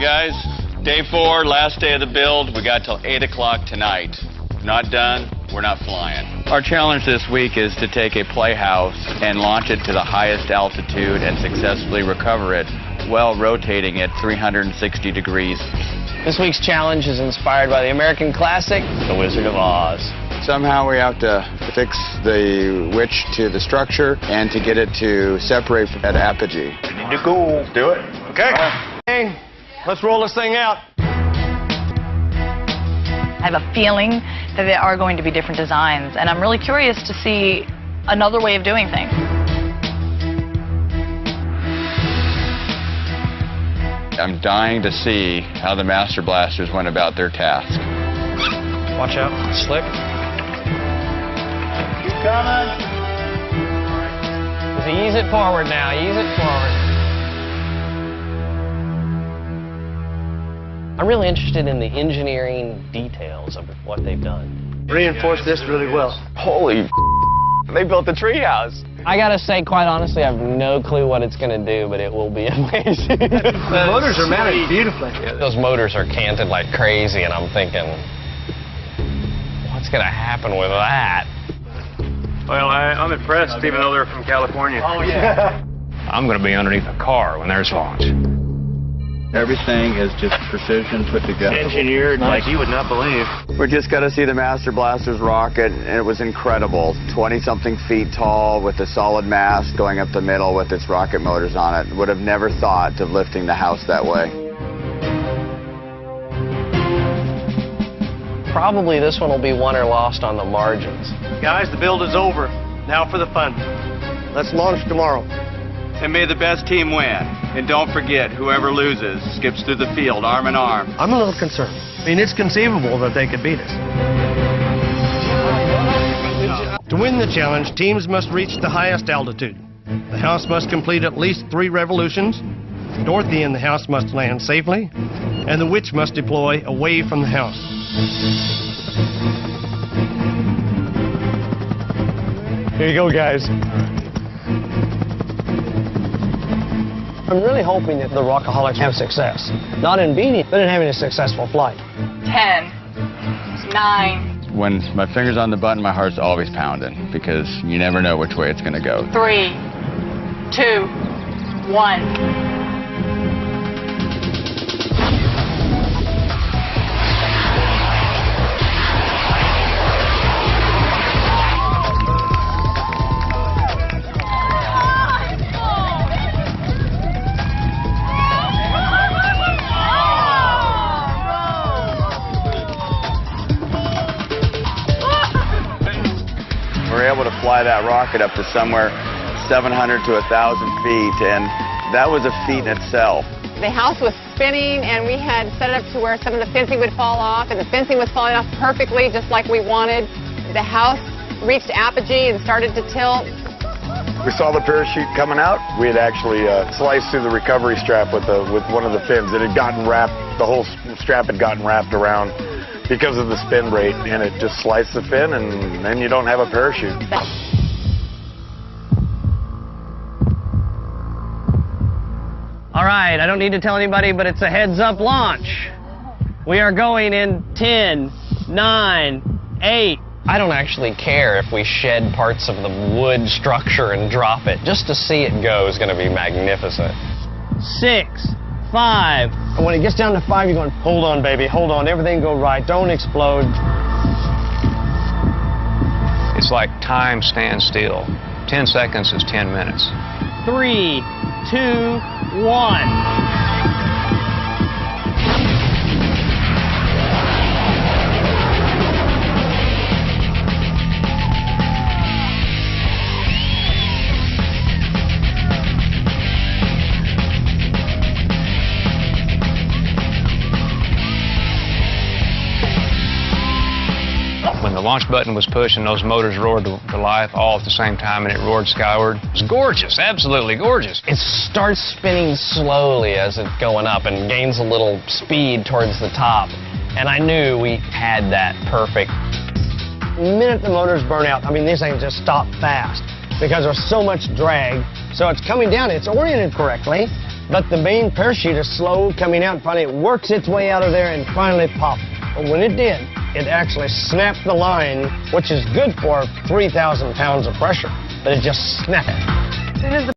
guys. Day 4, last day of the build. We got till 8 o'clock tonight. Not done, we're not flying. Our challenge this week is to take a playhouse and launch it to the highest altitude and successfully recover it while rotating it 360 degrees. This week's challenge is inspired by the American classic, The Wizard of Oz. Somehow we have to fix the witch to the structure and to get it to separate at apogee. You need to go. Do it. Okay. Hey, let's roll this thing out. I have a feeling that there are going to be different designs, and I'm really curious to see another way of doing things. I'm dying to see how the Master Blasters went about their task. Watch out, slick. Keep coming. So ease it forward now, ease it forward. I'm really interested in the engineering details of what they've done. Reinforced this really well. Holy they built the treehouse. I gotta say, quite honestly, I have no clue what it's gonna do, but it will be amazing. The motors are mounted beautifully. Those motors are canted like crazy, and I'm thinking, what's gonna happen with that? Well, I'm impressed, even though they're from California. Oh, yeah. I'm going to be underneath a car when there's launch. Everything is just precision put together. Engineered like you would not believe. We just got to see the Master Blasters rocket, and it was incredible. 20-something feet tall with a solid mast going up the middle with its rocket motors on it. Would have never thought of lifting the house that way. Probably this one will be won or lost on the margins. Guys, the build is over. Now for the fun. Let's launch tomorrow. And may the best team win. And don't forget, whoever loses skips through the field arm in arm. I'm a little concerned. I mean, it's conceivable that they could beat us. To win the challenge, teams must reach the highest altitude. The house must complete at least 3 revolutions. Dorothy and the house must land safely. And the witch must deploy away from the house. Here you go, guys. I'm really hoping that the Rockaholics have success. Not in beating, but in having a successful flight. 10, 9, When my finger's on the button, my heart's always pounding because you never know which way it's going to go. 3, 2, 1. We were able to fly that rocket up to somewhere 700 to 1,000 feet, and that was a feat in itself. The house was spinning, and we had set it up to where some of the fencing would fall off, and the fencing was falling off perfectly, just like we wanted. The house reached apogee and started to tilt. We saw the parachute coming out. We had actually sliced through the recovery strap with one of the fins. It had gotten wrapped, the whole strap had gotten wrapped around because of the spin rate, and it just sliced the fin, and then you don't have a parachute. All right, I don't need to tell anybody, but it's a heads-up launch. We are going in 10, 9, 8. I don't actually care if we shed parts of the wood structure and drop it. Just to see it go is going to be magnificent. 6, 5. And when it gets down to 5, you're going, hold on, baby, hold on. Everything go right. Don't explode. It's like time stands still. 10 seconds is 10 minutes. 3, 2, 1. When the launch button was pushed and those motors roared to life all at the same time and it roared skyward, it was gorgeous, absolutely gorgeous. It starts spinning slowly as it's going up and gains a little speed towards the top. And I knew we had that perfect. The minute the motors burn out, I mean, these things just stop fast because there's so much drag. So it's coming down, it's oriented correctly, But the main parachute is slow coming out. Finally, it works its way out of there and finally popped. But when it did, it actually snapped the line, which is good for 3,000 pounds of pressure. But it just snapped. As soon as the